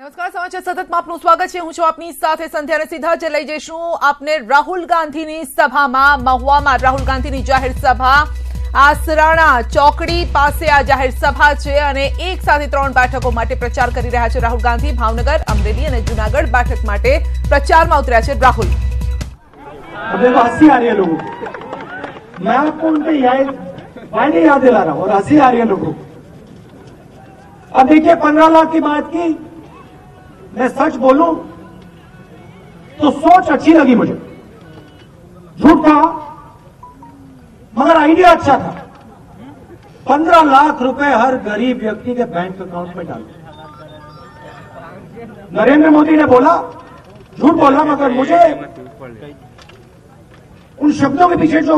નમસ્કાર, સમાચાર સતતમાં આપનું સ્વાગત છે. હું છું આપની સાથે સંધ્યા અને સીધા જ લઈ જઈશું આપને રાહુલ ગાંધીની સભામાં. મહુવામાં રાહુલ ગાંધીની જાહેર સભા આસરાણા ચોકડી પાસે આ જાહેર સભા છે અને એક સાથે 3 બેઠકો માટે પ્રચાર કરી રહ્યા છે રાહુલ ગાંધી. ભાવનગર, અમરેલી અને જૂનાગઢ બેઠક માટે પ્રચારમાં ઉતર્યા છે રાहुल. अब देखो हंसी आ रही है लोगों को, मैं आपको उनके वायदे याद दिला रहा हूं और हंसी आ रही है लोगों को. अब देखिए 15 लाख की बात की, मैं सच बोलूं तो सोच अच्छी लगी मुझे. झूठ था मगर आइडिया अच्छा था. 15 लाख रुपए हर गरीब व्यक्ति के बैंक अकाउंट में डाल. नरेंद्र मोदी ने बोला, झूठ बोला, मगर मुझे उन शब्दों के पीछे जो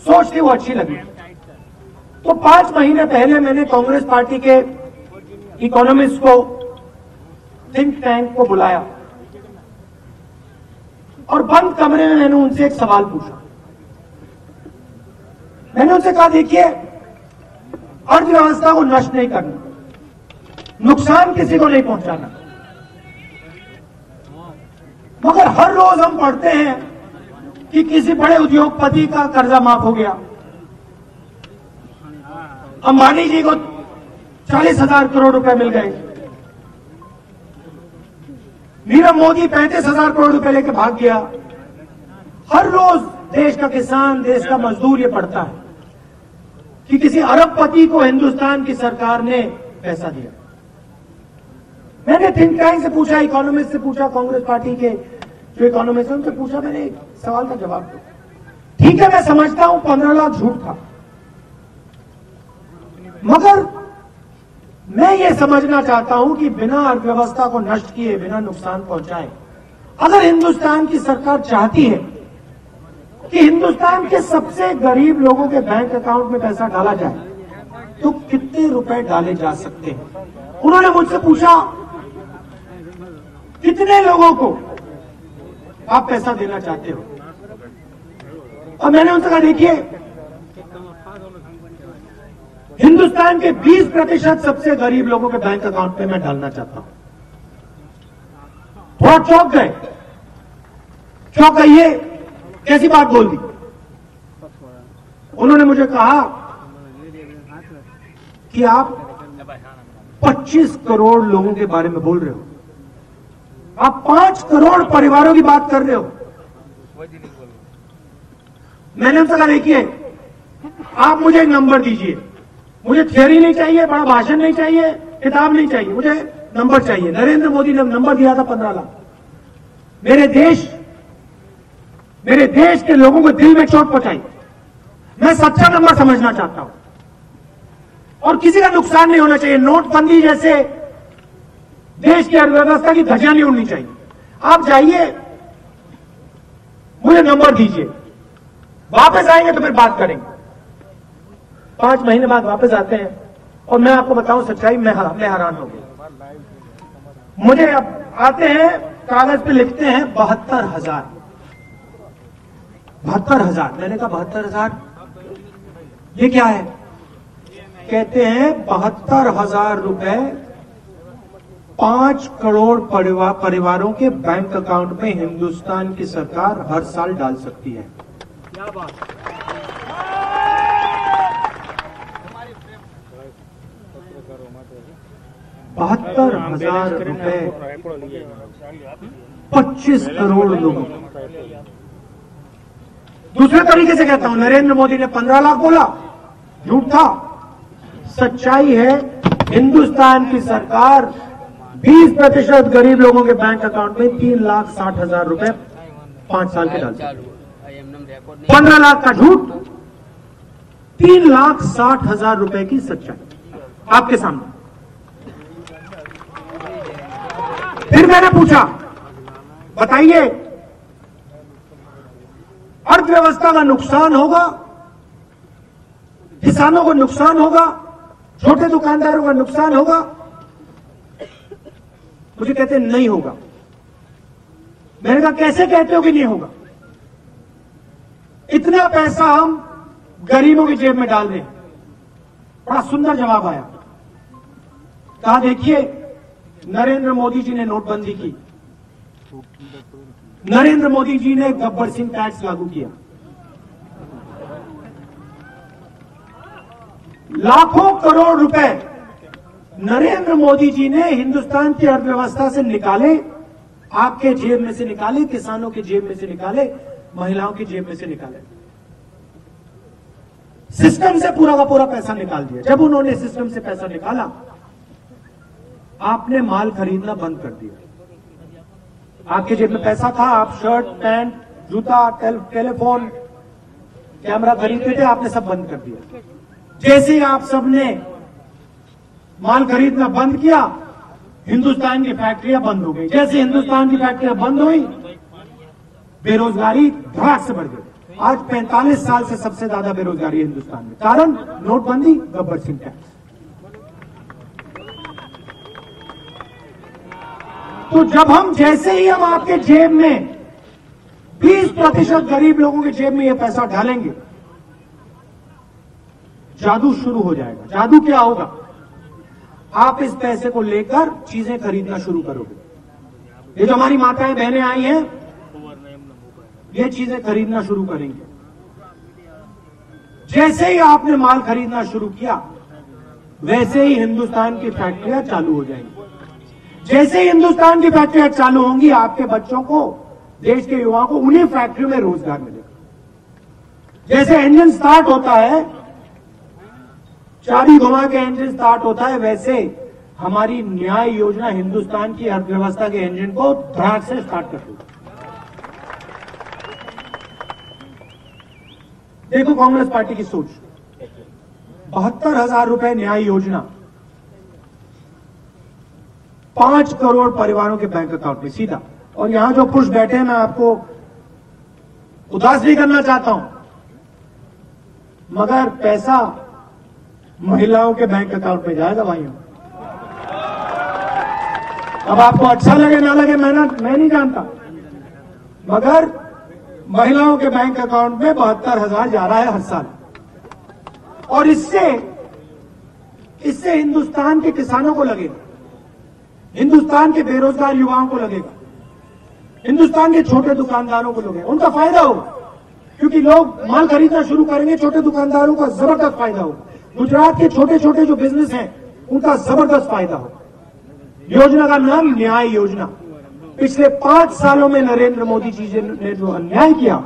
सोच थी वो अच्छी लगी. तो 5 महीने पहले मैंने कांग्रेस पार्टी के इकोनॉमिस्ट को, थिंक टैंक को बुलाया और बंद कमरे में मैंने उनसे एक सवाल पूछा. मैंने उनसे कहा, देखिए अर्थव्यवस्था को नष्ट नहीं करना, नुकसान किसी को नहीं पहुंचाना, मगर हर रोज हम पढ़ते हैं कि किसी बड़े उद्योगपति का कर्जा माफ हो गया, अंबानी जी को 40,000 करोड़ रुपए मिल गए, नीरव मोदी 35,000 करोड़ रुपए लेके भाग गया. हर रोज देश का किसान, देश का मजदूर ये पढ़ता है कि किसी अरबपति को हिंदुस्तान की सरकार ने पैसा दिया. मैंने थिंक टैंक से पूछा, इकोनॉमिस्ट से पूछा, कांग्रेस पार्टी के जो इकोनॉमिस्ट है उनसे पूछा, मैंने एक सवाल का जवाब दो. ठीक है, मैं समझता हूं 15 लाख झूठ था, मगर मैं ये समझना चाहता हूं कि बिना अर्थव्यवस्था को नष्ट किए, बिना नुकसान पहुंचाए, अगर हिंदुस्तान की सरकार चाहती है कि हिंदुस्तान के सबसे गरीब लोगों के बैंक अकाउंट में पैसा डाला जाए, तो कितने रुपए डाले जा सकते हैं. उन्होंने मुझसे पूछा, कितने लोगों को आप पैसा देना चाहते हो. और मैंने उनसे कहा, देखिए हिंदुस्तान के 20% सबसे गरीब लोगों के बैंक अकाउंट में मैं डालना चाहता हूं. थोड़ा चौंक गए. चौंक गई, ये कैसी बात बोल दी. उन्होंने मुझे कहा कि आप 25 करोड़ लोगों के बारे में बोल रहे हो, आप 5 करोड़ परिवारों की बात कर रहे हो. मैंने उनसे कहा, देखिए आप मुझे एक नंबर दीजिए, मुझे थियरी नहीं चाहिए, बड़ा भाषण नहीं चाहिए, किताब नहीं चाहिए, मुझे नंबर चाहिए. नरेंद्र मोदी ने नंबर दिया था 15 लाख. मेरे देश के लोगों को दिल में चोट पहुंचाई. मैं सच्चा नंबर समझना चाहता हूं और किसी का नुकसान नहीं होना चाहिए. नोटबंदी जैसे देश की अर्थव्यवस्था की धज्जियां नहीं उड़नी चाहिए. आप जाइए, मुझे नंबर दीजिए, वापस आएंगे तो फिर बात करेंगे. 5 महीने बाद वापस आते हैं और मैं आपको बताऊं सच्चाई, मैं हैरान हो गया. मुझे अब आते हैं, कागज पे लिखते हैं 72,000. 72,000. मैंने कहा 72,000 ये क्या है. कहते हैं 72,000 रुपए 5 करोड़ परिवारों के बैंक अकाउंट में हिंदुस्तान की सरकार हर साल डाल सकती है. क्या बात. 72,000 रुपए 25 करोड़ लोगों. दूसरे तरीके से कहता हूं, नरेंद्र मोदी ने 15 लाख बोला, झूठ था. सच्चाई है, हिंदुस्तान की सरकार 20% गरीब लोगों के बैंक अकाउंट में 3,60,000 रुपए 5 साल के डाल सकती है. 15 लाख का झूठ, 3,60,000 रुपए की सच्चाई आपके सामने. फिर मैंने पूछा, बताइए अर्थव्यवस्था का नुकसान होगा, किसानों को नुकसान होगा, छोटे दुकानदारों का नुकसान होगा. मुझे कहते नहीं होगा. मैंने कहा, कैसे कहते हो कि नहीं होगा. इतना पैसा हम गरीबों की जेब में डाल दें. बड़ा सुंदर जवाब आया. कहा, देखिए नरेंद्र मोदी जी ने नोटबंदी की, नरेंद्र मोदी जी ने गब्बर सिंह टैक्स लागू किया, लाखों करोड़ रुपए नरेंद्र मोदी जी ने हिंदुस्तान की अर्थव्यवस्था से निकाले, आपके जेब में से निकाले, किसानों की जेब में से निकाले, महिलाओं की जेब में से निकाले, सिस्टम से पूरा का पूरा पैसा निकाल दिया। जब उन्होंने सिस्टम से पैसा निकाला, आपने माल खरीदना बंद कर दिया। आपके जेब में पैसा था, आप शर्ट, पैंट, जूता, टेलीफोन, कैमरा खरीदते थे, आपने सब बंद कर दिया। जैसे ही आप सबने माल खरीदना बंद किया, हिंदुस्तान की फैक्ट्रियां बंद हो गई। जैसे हिंदुस्तान की फैक्ट्रियां बंद हुई, बेरोजगारी धड़ाक से बढ़ गई। आज 45 साल से सबसे ज्यादा बेरोजगारी है हिंदुस्तान में। कारण नोटबंदी, गब्बर सिंह टैक्स। तो जब जैसे ही हम आपके जेब में 20% गरीब लोगों के जेब में यह पैसा डालेंगे, जादू शुरू हो जाएगा। जादू क्या होगा? आप इस पैसे को लेकर चीजें खरीदना शुरू करोगे। ये जो हमारी माताएं बहनें आई हैं, ये चीजें खरीदना शुरू करेंगे। जैसे ही आपने माल खरीदना शुरू किया, वैसे ही हिंदुस्तान की फैक्ट्रियां चालू हो जाएंगी। जैसे ही हिंदुस्तान की फैक्ट्रियां चालू होंगी, आपके बच्चों को, देश के युवाओं को उन्हीं फैक्ट्रियों में रोजगार मिलेगा। जैसे इंजन स्टार्ट होता है, चाबी घुमा के इंजन स्टार्ट होता है, वैसे हमारी न्याय योजना हिंदुस्तान की अर्थव्यवस्था के इंजन को धड़ाक से स्टार्ट कर देगी। देखो कांग्रेस पार्टी की सोच, 72,000 रुपए न्याय योजना 5 करोड़ परिवारों के बैंक अकाउंट में सीधा। और यहां जो पुरुष बैठे हैं, मैं आपको उदास नहीं करना चाहता हूं, मगर पैसा महिलाओं के बैंक अकाउंट में जाएगा भाइयों। अब आपको अच्छा लगे ना लगे, मैं नहीं जानता, मगर महिलाओं के बैंक अकाउंट में 72,000 जा रहा है हर साल। और इससे हिंदुस्तान के किसानों को लगेगा, हिंदुस्तान के बेरोजगार युवाओं को लगेगा, हिंदुस्तान के छोटे दुकानदारों को लगेगा, उनका फायदा होगा। क्योंकि लोग माल खरीदना शुरू करेंगे, छोटे दुकानदारों का जबरदस्त फायदा होगा। गुजरात के छोटे छोटे जो बिजनेस हैं, उनका जबरदस्त फायदा होगा। योजना का नाम न्याय योजना। पिछले 5 सालों में नरेंद्र मोदी जी ने जो अन्याय किया,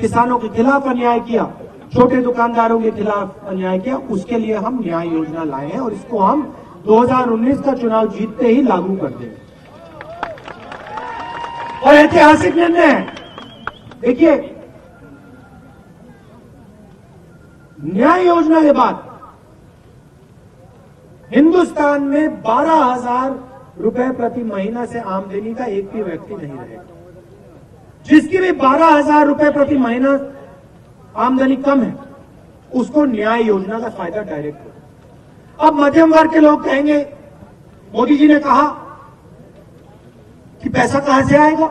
किसानों के खिलाफ अन्याय किया, छोटे दुकानदारों के खिलाफ अन्याय किया, उसके लिए हम न्याय योजना लाए हैं और इसको हम 2019 का चुनाव जीतते ही लागू कर देंगे। और ऐतिहासिक निर्णय है। देखिए, न्याय योजना के बाद हिंदुस्तान में 12,000 रुपए प्रति महीना से आमदनी का एक भी व्यक्ति नहीं रहेगा। जिसकी भी 12,000 रुपए प्रति महीना आमदनी कम है, उसको न्याय योजना का फायदा डायरेक्ट होगा। अब मध्यम वर्ग के लोग कहेंगे, मोदी जी ने कहा कि पैसा कहां से आएगा?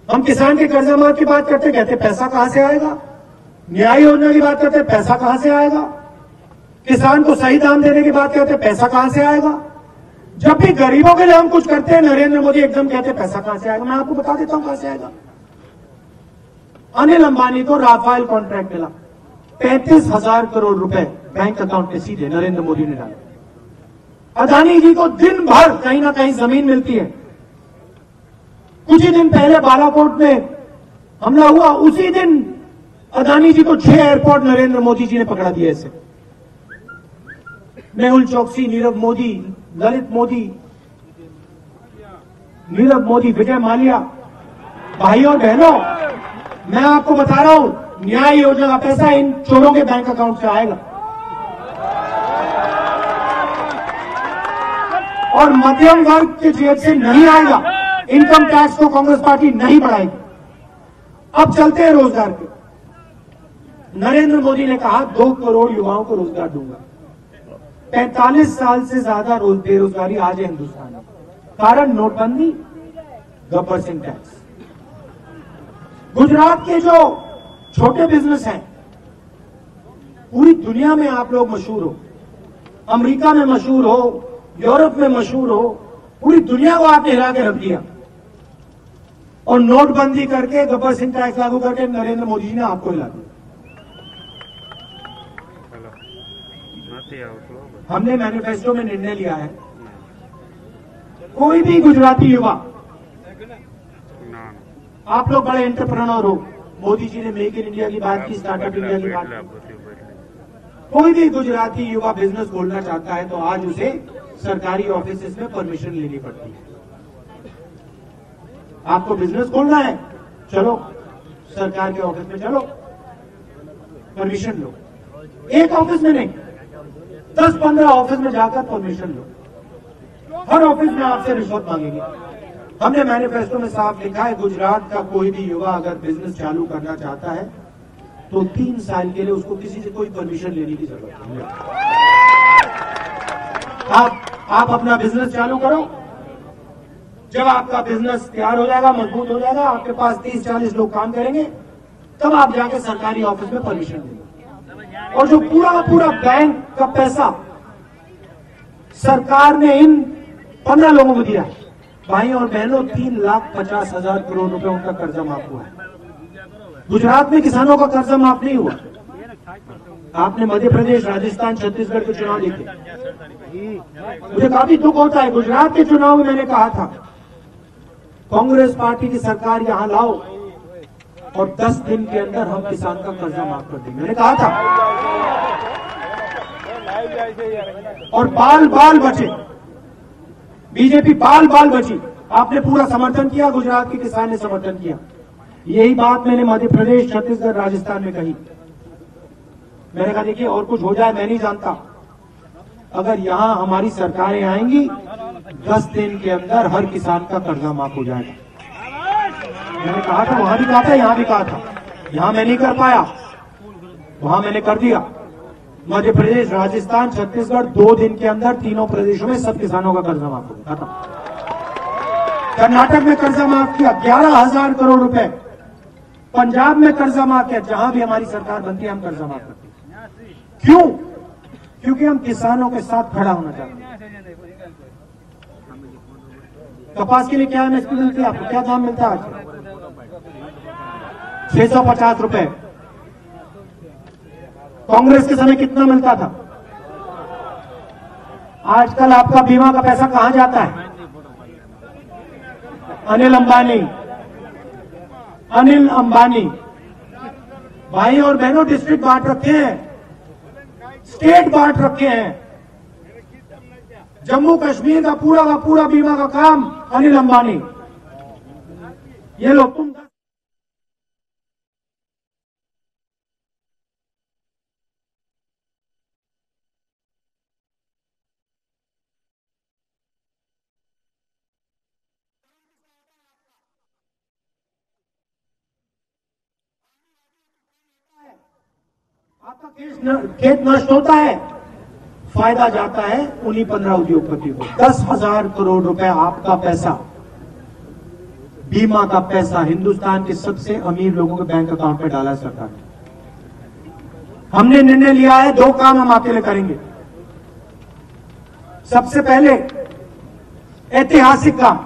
हम किसान के कर्जा माफ की बात करते, कहते पैसा कहां से आएगा? न्याय योजना की बात करते, पैसा कहां से आएगा? किसान को सही दाम देने की बात करते, पैसा कहां से आएगा? जब भी गरीबों के लिए हम कुछ करते हैं, नरेंद्र मोदी एकदम कहते पैसा कहां से आएगा। मैं आपको बता देता हूं कहां से आएगा। अनिल अंबानी को राफेल कॉन्ट्रैक्ट मिला, 35,000 करोड़ रुपए बैंक अकाउंट में सीधे नरेंद्र मोदी ने डाला। अदानी जी को दिन भर कहीं ना कहीं जमीन मिलती है। कुछ ही दिन पहले बालाकोट में हमला हुआ, उसी दिन अदानी जी को 6 एयरपोर्ट नरेंद्र मोदी जी ने पकड़ा दिया। ऐसे मेहुल चोकसी, नीरव मोदी, ललित मोदी, नीरव मोदी, विजय माल्या। भाइयों और बहनों, मैं आपको बता रहा हूं, न्याय योजना का पैसा इन चोरों के बैंक अकाउंट से आएगा और मध्यम वर्ग के जेब से नहीं आएगा। इनकम टैक्स को कांग्रेस पार्टी नहीं बढ़ाएगी। अब चलते हैं रोजगार पे। नरेंद्र मोदी ने कहा 2 करोड़ युवाओं को रोजगार दूंगा। 45 साल से ज्यादा बेरोजगारी आज है हिंदुस्तान में। कारण नोटबंदी, गब्बर सिंह टैक्स। गुजरात के जो छोटे बिजनेस हैं, पूरी दुनिया में आप लोग मशहूर हो, अमेरिका में मशहूर हो, यूरोप में मशहूर हो, पूरी दुनिया को आपने हिला के रख दिया। और नोटबंदी करके, गब्बर सिंह टैक्स लागू करके नरेंद्र मोदी जी ने आपको हिला दिया। हमने मैनिफेस्टो में निर्णय लिया है, कोई भी गुजराती युवा, आप लोग बड़े एंटरप्रेन्योर हो, मोदी जी ने मेक इन इंडिया की बात की, स्टार्टअप इंडिया की बात की, कोई भी गुजराती युवा बिजनेस खोलना चाहता है तो आज उसे सरकारी ऑफिस में परमिशन लेनी पड़ती है। आपको बिजनेस खोलना है, चलो सरकार के ऑफिस में चलो, परमिशन लो। एक ऑफिस में नहीं, 10-15 ऑफिस में जाकर परमिशन लो। हर ऑफिस में आपसे रिश्वत मांगेंगे। हमने मैनिफेस्टो में साफ लिखा है, गुजरात का कोई भी युवा अगर बिजनेस चालू करना चाहता है तो 3 साल के लिए उसको किसी से कोई परमिशन लेने की जरूरत नहीं है। आप अपना बिजनेस चालू करो। जब आपका बिजनेस तैयार हो जाएगा, मजबूत हो जाएगा, आपके पास 30-40 लोग काम करेंगे, तब आप जाके सरकारी ऑफिस में परमिशन देंगे। और जो पूरा बैंक का पैसा सरकार ने इन 15 लोगों को दिया, भाई और बहनों, 3,50,000 करोड़ रुपए उनका कर्जा माफ हुआ है। गुजरात में किसानों का कर्जा माफ नहीं हुआ। आपने मध्य प्रदेश, राजस्थान, छत्तीसगढ़ के चुनाव देखे, मुझे काफी दुख होता है। गुजरात के चुनाव में मैंने कहा था कांग्रेस पार्टी की सरकार यहां लाओ और 10 दिन के अंदर हम किसान का कर्जा माफ कर देंगे, मैंने कहा था। और बाल बचे, बीजेपी बाल बची। आपने पूरा समर्थन किया, गुजरात के किसान ने समर्थन किया। यही बात मैंने मध्य प्रदेश, छत्तीसगढ़, राजस्थान में कही। मैंने कहा देखिए और कुछ हो जाए मैं नहीं जानता, अगर यहां हमारी सरकारें आएंगी 10 दिन के अंदर हर किसान का कर्जा माफ हो जाएगा। मैंने कहा था, वहां भी कहा था, यहां भी कहा था। यहां मैं नहीं कर पाया, वहां मैंने कर दिया। मध्य प्रदेश, राजस्थान, छत्तीसगढ़ 2 दिन के अंदर तीनों प्रदेशों में सब किसानों का कर्जा माफ हो गया। कर्नाटक में कर्जा माफ किया 11,000 करोड़ रुपए, पंजाब में कर्जा माफ किया। जहां भी हमारी सरकार बनती है हम कर्जा माफ करते हैं। क्यों? क्योंकि हम किसानों के साथ खड़ा होना चाहते हैं। कपास के लिए क्या एमएसपी मिलती है आपको? क्या दाम मिलता है आज? 650 रुपए। कांग्रेस के समय कितना मिलता था? आजकल आपका बीमा का पैसा कहां जाता है? अनिल अंबानी भाई और बहनों, डिस्ट्रिक्ट बांट रखे हैं, स्टेट बांट रखे हैं। जम्मू कश्मीर का पूरा बीमा का काम अनिल अंबानी। ये लोग तुम आपका खेत नष्ट होता है, फायदा जाता है उन्हीं 15 उद्योगपति को। 10,000 करोड़ रुपए आपका पैसा, बीमा का पैसा हिंदुस्तान के सबसे अमीर लोगों के बैंक अकाउंट में डाला सरकार ने। हमने निर्णय लिया है 2 काम हम आपके लिए करेंगे। सबसे पहले ऐतिहासिक काम,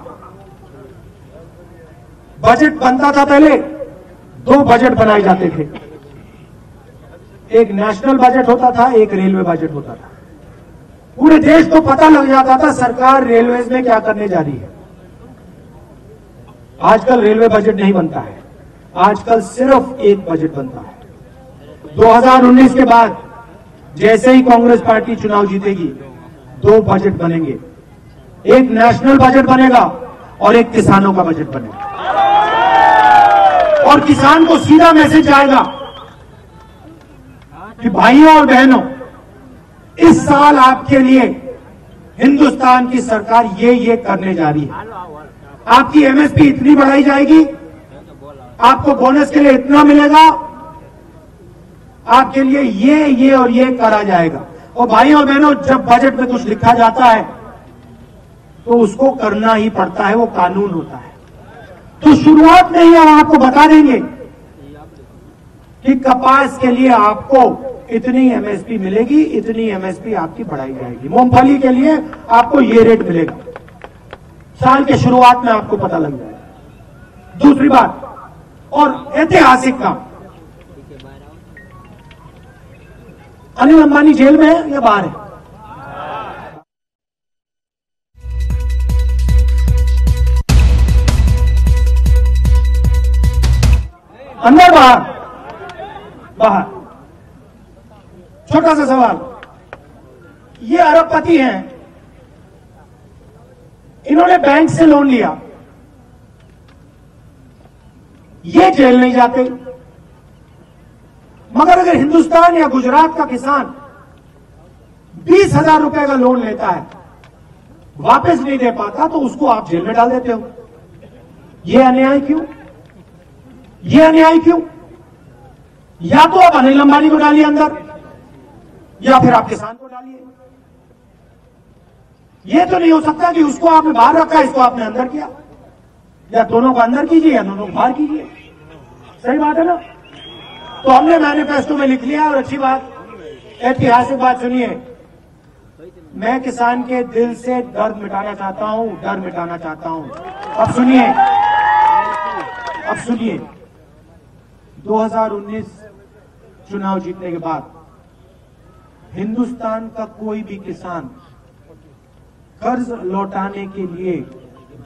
बजट बनता था, पहले 2 बजट बनाए जाते थे, एक नेशनल बजट होता था, एक रेलवे बजट होता था। पूरे देश को पता लग जाता था सरकार रेलवेज में क्या करने जा रही है। आजकल रेलवे बजट नहीं बनता है, आजकल सिर्फ एक बजट बनता है। 2019 के बाद जैसे ही कांग्रेस पार्टी चुनाव जीतेगी 2 बजट बनेंगे, एक नेशनल बजट बनेगा और एक किसानों का बजट बनेगा। और किसान को सीधा मैसेज आएगा कि भाइयों और बहनों, इस साल आपके लिए हिंदुस्तान की सरकार ये करने जा रही है। आपकी एमएसपी इतनी बढ़ाई जाएगी, आपको बोनस के लिए इतना मिलेगा, आपके लिए ये और ये करा जाएगा। और भाइयों और बहनों, जब बजट में कुछ लिखा जाता है तो उसको करना ही पड़ता है, वो कानून होता है। तो शुरुआत में ही हम आपको बता देंगे कि कपास के लिए आपको इतनी एमएसपी मिलेगी, इतनी एमएसपी आपकी बढ़ाई जाएगी। मूंगफली के लिए आपको ये रेट मिलेगा। साल के शुरुआत में आपको पता लग जाएगा। दूसरी बात और ऐतिहासिक काम, अनिल अंबानी जेल में है या बाहर है? अंदर बाहर? बाहर। छोटा सा सवाल, ये अरबपति हैं, इन्होंने बैंक से लोन लिया, ये जेल नहीं जाते, मगर अगर हिंदुस्तान या गुजरात का किसान 20,000 रुपए का लोन लेता है, वापस नहीं दे पाता, तो उसको आप जेल में डाल देते हो। ये अन्याय क्यों? ये अन्याय क्यों? या तो आप अनिल अंबानी को डालिए अंदर, या फिर आप किसान को डालिए। ये तो नहीं हो सकता कि उसको आपने बाहर रखा, इसको आपने अंदर किया। या दोनों को अंदर कीजिए या दोनों को बाहर कीजिए। सही बात है ना? तो हमने मैनिफेस्टो में लिख लिया। और अच्छी बात, ऐतिहासिक बात सुनिए, मैं किसान के दिल से दर्द मिटाना चाहता हूं, डर मिटाना चाहता हूं। अब सुनिए, अब सुनिए, 2019 चुनाव जीतने के बाद हिंदुस्तान का कोई भी किसान कर्ज लौटाने के लिए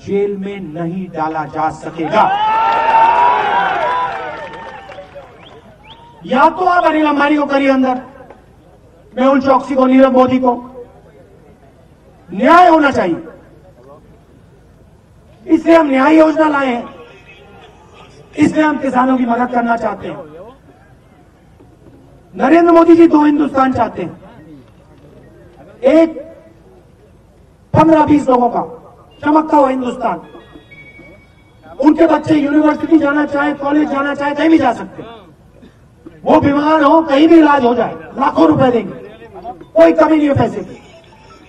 जेल में नहीं डाला जा सकेगा। या तो आप अनिल अंबानी को करिए अंदर, मेहुल चौकसी को, नीरव मोदी को। न्याय होना चाहिए, इसलिए हम न्याय योजना लाए हैं, इसलिए हम किसानों की मदद करना चाहते हैं। नरेंद्र मोदी जी 2 हिंदुस्तान चाहते हैं, एक 15-20 लोगों का चमकता हुआ हिंदुस्तान। उनके बच्चे यूनिवर्सिटी जाना चाहे, कॉलेज जाना चाहे, कहीं भी जा सकते हैं। वो बीमार हो, कहीं भी इलाज हो जाए, लाखों रुपए देंगे, कोई कमी नहीं है पैसे की।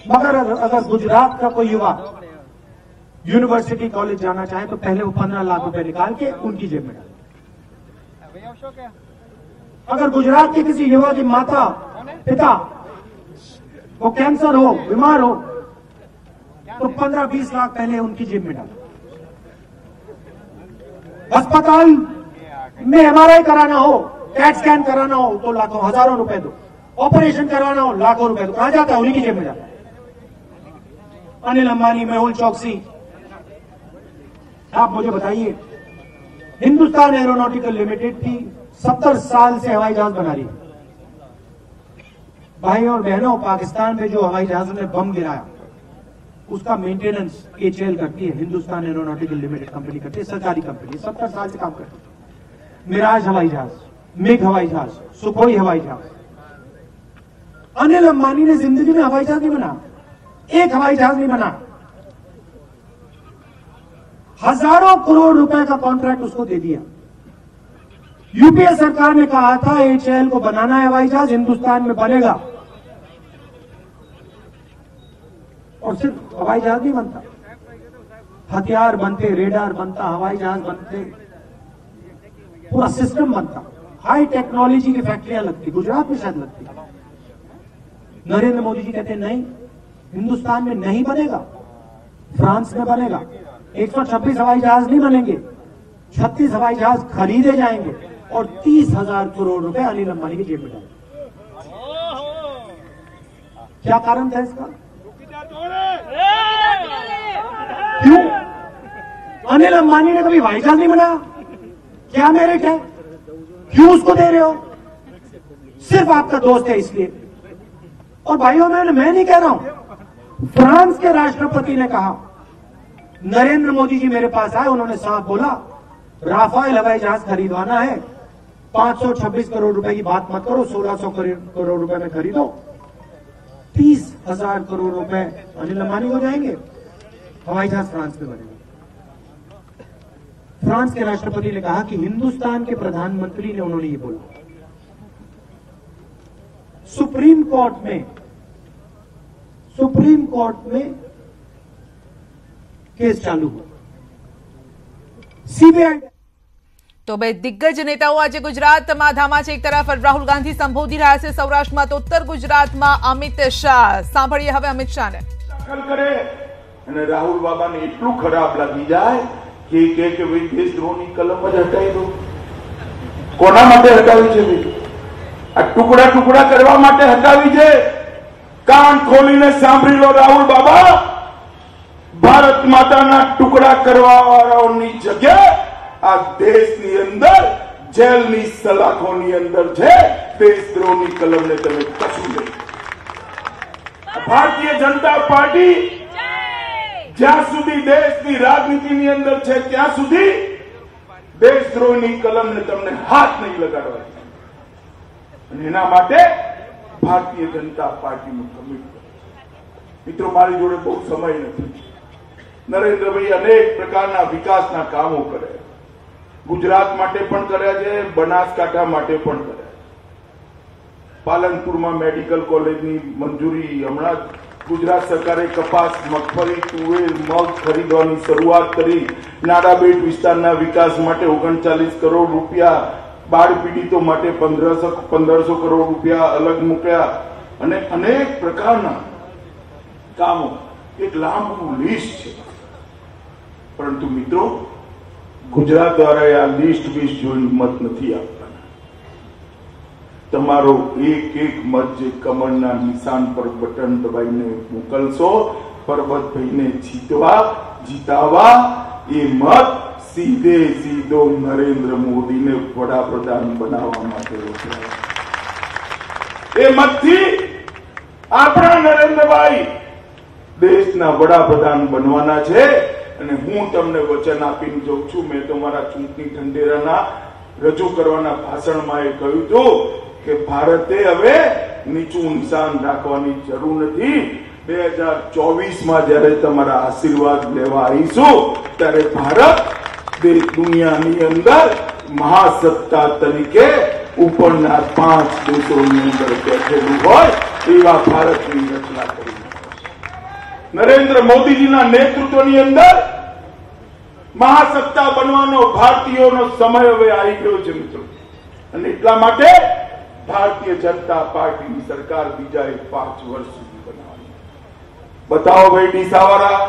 मगर अगर गुजरात का कोई युवा यूनिवर्सिटी कॉलेज जाना चाहे तो पहले वो 15 लाख रुपए निकाल के उनकी जेब में डाले। अगर गुजरात के किसी युवा की माता पिता को कैंसर हो, बीमार हो, तो 15-20 लाख पहले उनकी जेब में डाले। अस्पताल में एमआरआई कराना हो, कैट स्कैन कराना हो तो लाखों हजारों रुपए दो, ऑपरेशन करवाना हो लाखों रुपए दो। कहां जाता है? उन्हीं की जेब में जाता है। अनिल अंबानी, मेहुल चौकसी, आप मुझे बताइए, हिंदुस्तान एरोनॉटिकल लिमिटेड थी, 70 साल से हवाई जहाज बना रही है। भाई और बहनों, पाकिस्तान में जो हवाई जहाजों ने बम गिराया उसका मेंटेनेंस एचएएल करती है, हिंदुस्तान एरोनॉटिकल लिमिटेड कंपनी करती है, सरकारी कंपनी, 70 साल से काम करती है। मिराज हवाई जहाज, मिग हवाई जहाज, सुखोई हवाई जहाज। अनिल अंबानी ने जिंदगी में हवाई जहाज नहीं बना, एक हवाई जहाज नहीं बना। हजारों करोड़ रुपए का कॉन्ट्रैक्ट उसको दे दिया। यूपीए सरकार ने कहा था एचएएल को बनाना है हवाई जहाज, हिंदुस्तान में बनेगा। और सिर्फ हवाई जहाज नहीं बनता, हथियार बनते, रेडार बनता, हवाई जहाज बनते, पूरा सिस्टम बनता। हाई टेक्नोलॉजी की फैक्ट्रियां लगती, गुजरात में शायद लगती। नरेंद्र मोदी जी कहते नहीं, हिंदुस्तान में नहीं बनेगा, फ्रांस में बनेगा। 126 हवाई जहाज नहीं बनेंगे, 36 हवाई जहाज खरीदे जाएंगे और 30,000 करोड़ रुपए अनिल अंबानी की जेब में डालेंगे। क्या कारण था इसका? क्यों? अनिल अंबानी ने कभी हवाई जहाज नहीं बनाया, क्या मेरिट है? क्यों उसको दे रहे हो? सिर्फ आपका दोस्त है इसलिए। और भाइयों, मैं नहीं कह रहा हूं, फ्रांस के राष्ट्रपति ने कहा, नरेंद्र मोदी जी मेरे पास आए, उन्होंने साफ बोला राफेल हवाई जहाज खरीदवाना है, 526 करोड़ रुपए की बात मत करो, 1600 करोड़ रुपए में खरीदो। 30,000 करोड़ रुपए अनिल अंबानी हो जाएंगे, हवाई जहाज फ्रांस में बनेगा। फ्रांस के राष्ट्रपति ने कहा कि हिंदुस्तान के प्रधानमंत्री ने, उन्होंने ये बोला। सुप्रीम कोर्ट में केस चालू हुआ, सीबीआई। તો બે દિગ્ગજ નેતાઓ આજે ગુજરાતમાં ધામા છે। એક તરફ રાહુલ ગાંધી સંબોધી રહ્યા છે સૌરાષ્ટ્રમાં, તો ઉત્તર ગુજરાતમાં અમિત શાહ। સાંભળીએ હવે અમિત શાહને। કરે અને રાહુલ બાબાને એટલું ખરાબ લાગી જાય કે ભાઈ દેશદ્રોહની કલમ જ હટાવી દો. કોના માટે હટાવી છે ભાઈ? આ ટુકડા ટુકડા કરવા માટે હટાવી છે. કાન ખોલીને સાંભળી લો રાહુલ બાબા, ભારત માતાના ટુકડા કરવા વાળાઓની જગ્યા આ દેશની અંદર જેલની સલાખોની અંદર છે દેશદ્રોહની કલમને તમે કશું નહીં. ભારતીય જનતા પાર્ટી જ્યાં સુધી દેશની રાજનીતિની અંદર છે ત્યાં સુધી દેશદ્રોહની કલમને તમને હાથ નહીં લગાડવા. અને એના માટે ભારતીય જનતા પાર્ટીનું કમિટમેન્ટ. મિત્રો, મારી જોડે બહુ સમય નથી. નરેન્દ્રભાઈ અનેક પ્રકારના વિકાસના કામો કર્યા. ગુજરાત માટે પણ કર્યા છે, બનાસકાંઠા માટે પણ કર્યા. પાલનપુરમાં મેડિકલ કોલેજની મંજૂરી, હમણાં ગુજરાત સરકારે કપાસ, મગફળી, તુવેર, મગ ખરીદવાની શરૂઆત કરી. નાડાબેટ વિસ્તારના વિકાસ માટે 39 કરોડ રૂપિયા, બાળ પીડિતો માટે 1500 કરોડ રૂપિયા અલગ મૂક્યા અને અનેક પ્રકારના કામો. એક લાંબુ લિસ્ટ છે. પરંતુ મિત્રો, ગુજરાત દ્વારા આ લિસ્ટ જોઈને મત નથી આપતા. તમારો એક એક મત જે કમળના નિશાન પર બટન દબાઈને મોકલશો, પરબતભાઈને જીતાવા, એ મત સીધો નરેન્દ્ર મોદીને વડાપ્રધાન બનાવવા માટે વપરાય. એ મતથી આપણા નરેન્દ્રભાઈ દેશના વડાપ્રધાન બનવાના છે. અને હું તમને વચન આપીને જાઉં છું. મેં તમારા ચૂંટણી ઢંઢેરાના રજૂ કરવાના ભાષણમાં એ કહ્યું હતું કે ભારતે હવે નીચું નિશાન રાખવાની જરૂર નથી. 2024માં જયારે તમારા આશીર્વાદ લેવા આવીશું ત્યારે ભારત દુનિયાની અંદર મહાસત્તા તરીકે ઉપરના 5 દેશોની અંદર બેઠેલું હોય એવા ભારતની રચના કરી. નરેન્દ્ર મોદીજીના નેતૃત્વની અંદર મહાસત્તા બનવાનો ભારતીયોનો સમય હવે આવી ગયો છે મિત્રો. અને એટલા માટે ભારતીય જનતા પાર્ટીની સરકાર બીજા 5 વર્ષ સુધી બનાવવાની. બતાવો ભાઈ ડીસાવાળા,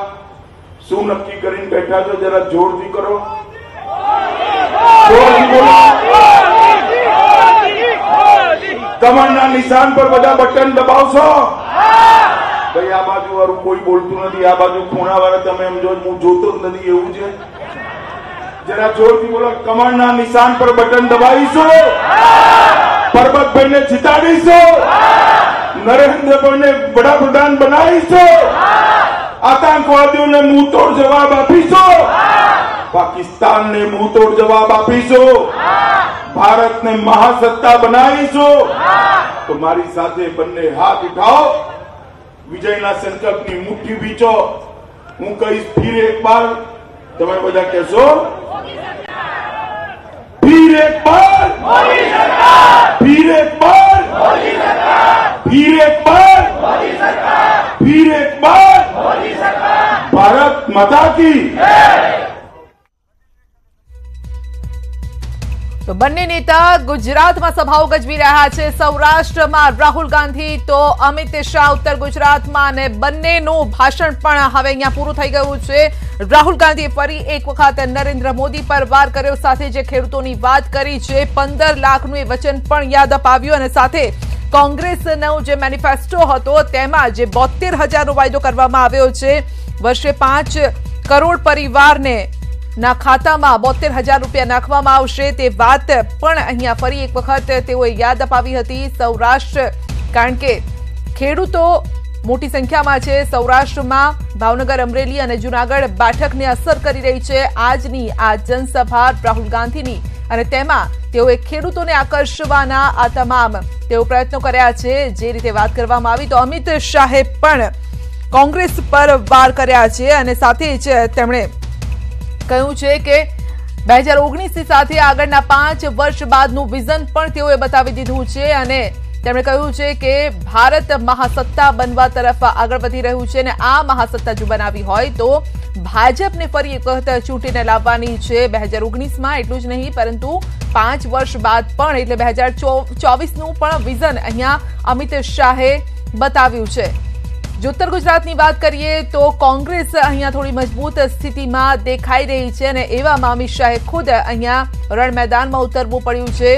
શું નક્કી કરીને બેઠા છો? જરા જોરથી કરો, જોરથી બોલો. કમળના નિશાન પર બધા બટન દબાવશો? ભાઈ આ બાજુ વાળું કોઈ બોલતું નથી, આ બાજુ ખૂણા વાળા તમે એમ જો હું જોતો જ નથી એવું છે. જરા જોરથી બોલો. કમળના નિશાન પર બટન દબાવીશું, પરબતભાઈને જીતાડીશું, નરેન્દ્રભાઈને વડાપ્રધાન બનાવીશું, આતંકવાદીઓને મુંહતોડ જવાબ આપીશું, પાકિસ્તાનને મુંહતોડ જવાબ આપીશું, ભારતને મહાસત્તા બનાવીશું. તો મારી સાથે બંને હાથ ઉઠાવો, વિજયના સંકલ્પની મુઠ્ઠી બીચો. હું કહીશ ફિર એક બાર, તમે બધા કહેશો ફિર એક બાર, ફિર એક બાર, ફિર એક બાર, ફિર એક બાર. ભારત માતા કી. તો બંને નેતા ગુજરાતમાં સભાઓ ગજવી રહ્યા છે. સૌરાષ્ટ્રમાં રાહુલ ગાંધી તો અમિત શાહ ઉત્તર ગુજરાતમાં, અને બંનેનું ભાષણ પણ હવે અહીંયા પૂરું થઈ ગયું છે. રાહુલ ગાંધીએ ફરી એક વખત નરેન્દ્ર મોદી પર વાર કર્યો, સાથે જે ખેડૂતોની વાત કરી છે, 15 લાખનું એ વચન પણ યાદ અપાવ્યું, અને સાથે કોંગ્રેસનો જે મેનિફેસ્ટો હતો તેમાં જે 72,000નો વાયદો કરવામાં આવ્યો છે, વર્ષે 5 કરોડ પરિવારને ના ખાતામાં 72,000 રૂપિયા નાખવામાં આવશે, તે વાત પણ અહીંયા ફરી એક વખત તેઓએ યાદ અપાવી હતી. સૌરાષ્ટ્ર, કારણ કે ખેડૂતો મોટી સંખ્યામાં છે સૌરાષ્ટ્રમાં, ભાવનગર, અમરેલી અને જૂનાગઢ બેઠકને અસર કરી રહી છે આજની આ જનસભા રાહુલ ગાંધીની, અને તેમાં તેઓએ ખેડૂતોને આકર્ષવાના આ તમામ તેઓ પ્રયત્નો કર્યા છે. જે રીતે વાત કરવામાં આવી તો અમિત શાહે પણ કોંગ્રેસ પર વાર કર્યા છે, અને સાથે જ તેમણે કહ્યું છે કે 2019ની સાથે આગળના 5 વર્ષ બાદનું વિઝન પણ તેઓએ બતાવી દીધું છે, અને તેમણે કહ્યું છે કે ભારત મહાસત્તા બનવા તરફ આગળ વધી રહ્યું છે, અને આ મહાસત્તા જો બનાવી હોય તો ભાજપને ફરી એક વખત ચૂંટીને લાવવાની છે 2019માં. એટલું જ નહીં, પરંતુ 5 વર્ષ બાદ પણ, એટલે 2024નું પણ વિઝન અહીંયા અમિત શાહે બતાવ્યું છે. જો ઉત્તર ગુજરાતની વાત કરીએ તો કોંગ્રેસ અહીંયા થોડી મજબૂત સ્થિતિમાં દેખાઈ રહી છે અને એવામાં અમિત શાહે ખુદ અહીંયા રણ મેદાનમાં ઉતરવું પડ્યું છે।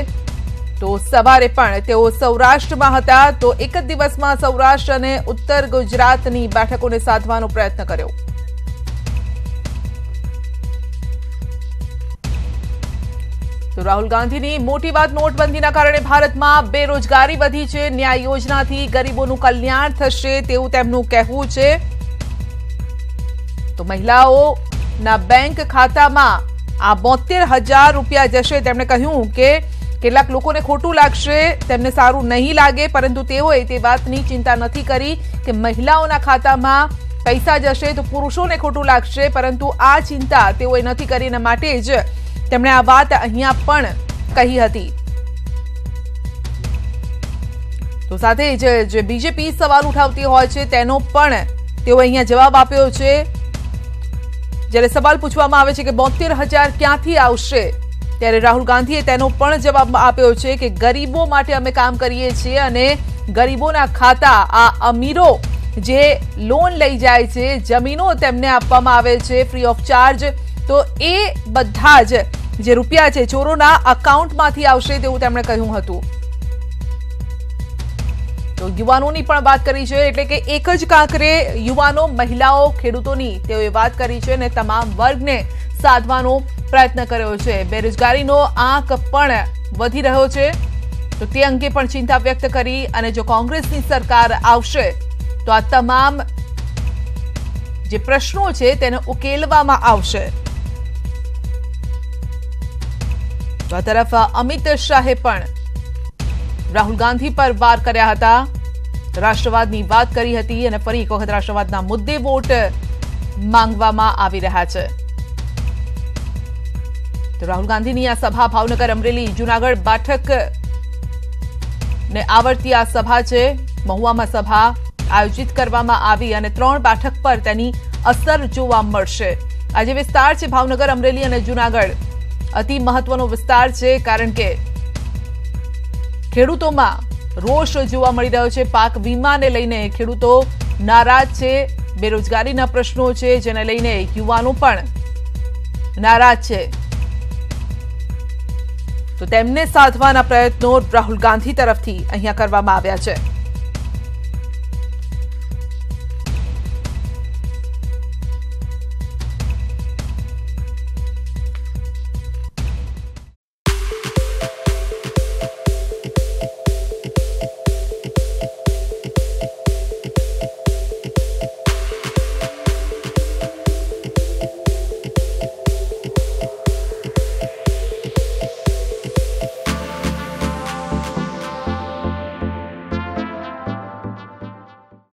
તો સવારે પણ તેઓ સૌરાષ્ટ્રમાં હતા, તો એક જ દિવસમાં સૌરાષ્ટ્ર અને ઉત્તર ગુજરાતની બેઠકોને સાધવાનો પ્રયત્ન કર્યો। તો રાહુલ ગાંધીની મોટી વાત, નોટબંધીના કારણે ભારતમાં બેરોજગારી વધી છે, ન્યાય યોજનાથી ગરીબોનું કલ્યાણ થશે તેવું તેમનું કહેવું છે। તો મહિલાઓના બેંક ખાતામાં આ 72,000 રૂપિયા જશે। તેમણે કહ્યું કે કેટલાક લોકોને ખોટું લાગશે, તેમને સારું નહીં લાગે, પરંતુ તેઓએ તે વાતની चिंता નથી કરી કે મહિલાઓના ખાતામાં પૈસા જશે તો પુરુષોને ખોટું લાગશે, પરંતુ આ चिंता તેઓએ નથી કરી અને માટે જ તેમણે આ વાત અહીંયા પણ કહી હતી। તો સાથે જ બીજેપી સવાલ ઉઠાવતી હોય છે તેનો પણ તેઓ અહીંયા જવાબ આપ્યો છે। જ્યારે સવાલ પૂછવામાં આવે છે કે 72,000 ક્યાંથી આવશે, ત્યારે રાહુલ ગાંધીએ તેનો પણ જવાબ આપ્યો છે કે ગરીબો માટે અમે કામ કરીએ છીએ અને ગરીબોના ખાતા આ અમીરો જે લોન લઈ જાય છે, જમીનો તેમને આપવામાં આવે છે ફ્રી ઓફ ચાર્જ, તો એ બધા જ જે રૂપિયા છે ચોરોના અકાઉન્ટમાંથી આવશે તેવું તેમણે કહ્યું હતું। તો યુવાનોની પણ વાત કરી છે, એટલે કે એક જ કાંકરે યુવાનો, મહિલાઓ, ખેડૂતોની તેઓએ વાત કરી છે અને તમામ વર્ગને સાધવાનો પ્રયત્ન કર્યો છે। બેરોજગારીનો આંક પણ વધી રહ્યો છે, તો તે અંગે પણ ચિંતા વ્યક્ત કરી અને જો કોંગ્રેસની સરકાર આવશે તો આ તમામ જે પ્રશ્નો છે તેને ઉકેલવામાં આવશે। તો આ તરફ અમિત શાહે પણ રાહુલ ગાંધી પર વાર કર્યા હતા, રાષ્ટ્રવાદની વાત કરી હતી અને ફરી એક વખત રાષ્ટ્રવાદના મુદ્દે વોટ માંગવામાં આવી રહ્યા છે। તો રાહુલ ગાંધીની આ સભા ભાવનગર, અમરેલી, જૂનાગઢ બેઠક ને આવર્તી આ સભા છે। મહુવામાં સભા આયોજિત કરવામાં આવી અને 3 બેઠક પર તેની અસર જોવા મળશે। આ જે વિસ્તાર છે ભાવનગર, અમરેલી અને જૂનાગઢ અતિ મહત્વનો વિસ્તાર છે, કારણ કે ખેડૂતોમાં રોષ જોવા મળી રહ્યો છે। પાક વીમાને લઈને ખેડૂતો નારાજ છે, બેરોજગારીના પ્રશ્નો છે જેને લઈને યુવાનો પણ નારાજ છે, તો તેમને સાધવાના પ્રયત્નો રાહુલ ગાંધી તરફથી અહીંયા કરવામાં આવ્યા છે।